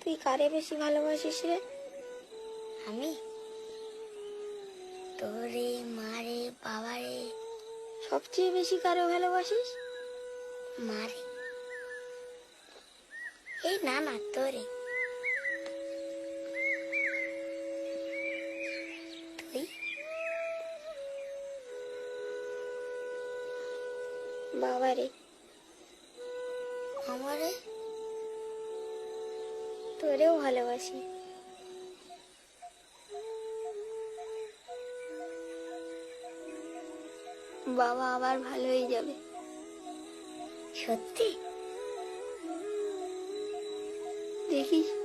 তুই কারে বেশি ভালোবাসিস রে? আমি তোরে, মারে, বাবারে। সবচেয়ে বেশি কারে ভালোবাসিস? মারে। এই না না, তোরে। তুই? বাবারে। আমারে। তোরেও ভালোবাসি। বাবা আবার ভালো হয়ে যাবে। সত্যি? দেখিস